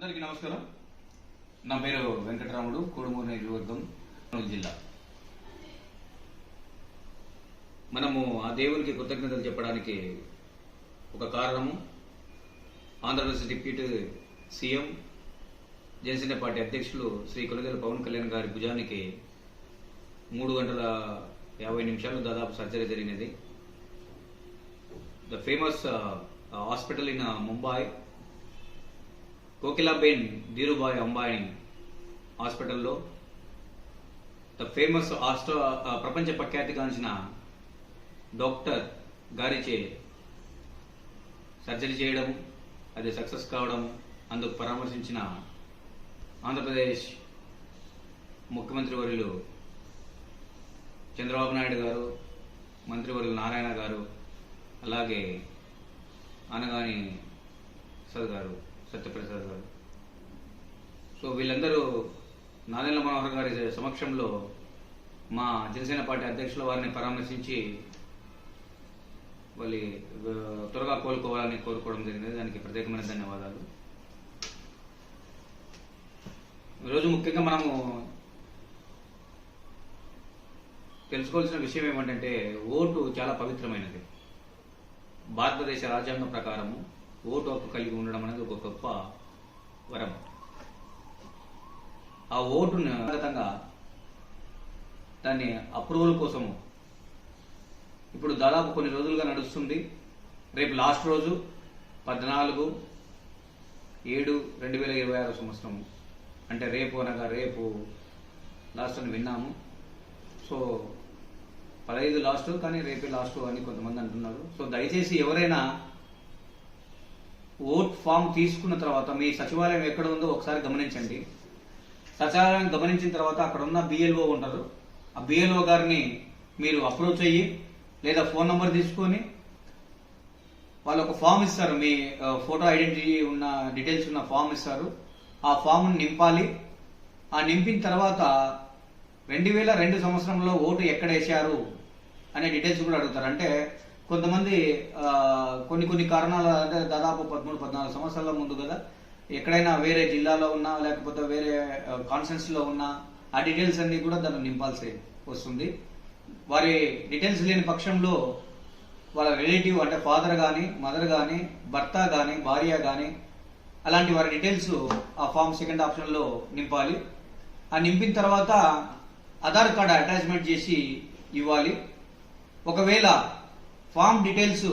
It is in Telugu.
అందరికీ నమస్కారం. నా పేరు వెంకటరాముడు, కోడుమూరు నియోజకవర్గం, కర్నూలు జిల్లా. మనము ఆ దేవునికి కృతజ్ఞతలు చెప్పడానికి ఒక కారణము, Andhra Pradesh deputy CM Janasena party అధ్యక్షులు శ్రీ కొణిదెల పవన్ కళ్యాణ్ గారి భుజానికి 3 గంటల 50 నిమిషాలు దాదాపు సర్జరీ జరిగినది. The famous hospital in Mumbai, Kokilaben Dhirubhai Ambani హాస్పిటల్లో ద ఫేమస్ ప్రపంచ ప్రఖ్యాతిగాంచిన డాక్టర్ గారిచే సర్జరీ చేయడం, అది సక్సెస్ కావడం, అందుకు పరామర్శించిన ఆంధ్రప్రదేశ్ ముఖ్యమంత్రి వర్యులు చంద్రబాబు నాయుడు గారు, మంత్రివర్యులు నారాయణ గారు, అలాగే అనగాని సార్ గారు, సత్యప్రసాద్ గారు. సో వీళ్ళందరూ నాదెండ్ల మనోహర్ గారి సమక్షంలో మా జనసేన పార్టీ అధ్యక్షుల వారిని పరామర్శించి వాళ్ళు త్వరగా కోలుకోవాలని కోరుకోవడం జరిగినది. దానికి ప్రత్యేకమైన ధన్యవాదాలు. ఈరోజు ముఖ్యంగా మనము తెలుసుకోవాల్సిన విషయం ఏమిటంటే, ఓటు చాలా పవిత్రమైనది. భారతదేశ రాజ్యాంగం ప్రకారము ఓటు హక్కు కలిగి ఉండడం అనేది ఒక గొప్ప వరం. ఆ ఓటును అంతర్గతంగా దాన్ని అప్రూవల్ కోసము ఇప్పుడు దాదాపు కొన్ని రోజులుగా నడుస్తుంది. రేపు లాస్ట్ రోజు 14/7/2026 సంవత్సరం, అంటే రేపు అనగా రేపు లాస్ట్ అని విన్నాము. సో 15 లాస్ట్, కానీ రేపే లాస్ట్ అని కొంతమంది అంటున్నారు. సో దయచేసి ఎవరైనా ఓట్ ఫామ్ తీసుకున్న తర్వాత మీ సచివాలయం ఎక్కడ ఉందో ఒకసారి గమనించండి. సచివాలయం గమనించిన తర్వాత అక్కడ ఉన్న బిఎల్ఓ ఉంటారు, ఆ బిఎల్ఓ గారిని మీరు అప్రోచ్ అయ్యి లేదా ఫోన్ నంబర్ తీసుకొని వాళ్ళు ఒక ఫామ్ ఇస్తారు, మీ ఫోటో ఐడెంటిటీ ఉన్న డీటెయిల్స్ ఉన్న ఫామ్ ఇస్తారు. ఆ ఫామ్ను నింపాలి. ఆ నింపిన తర్వాత 2002 సంవత్సరంలో ఓటు ఎక్కడ వేశారు అనే డీటెయిల్స్ కూడా అడుగుతారు. అంటే కొంతమంది కొన్ని కారణాల, అంటే దాదాపు 13-14 సంవత్సరాల ముందు కదా, ఎక్కడైనా వేరే జిల్లాలో ఉన్నా లేకపోతే వేరే కాన్స్టిట్యున్సీలో ఉన్నా ఆ డీటెయిల్స్ అన్ని కూడా దాన్ని నింపాల్సి వస్తుంది. వారి డీటెయిల్స్ లేని పక్షంలో వాళ్ళ రిలేటివ్, అంటే ఫాదర్ కానీ, మదర్ కానీ, భర్త కానీ, భార్య కానీ, అలాంటి వారి డీటెయిల్స్ ఆ ఫామ్ సెకండ్ ఆప్షన్లో నింపాలి. ఆ నింపిన తర్వాత ఆధార్ కార్డు అటాచ్మెంట్ చేసి ఇవ్వాలి. ఒకవేళ ఫామ్ డీటెయిల్స్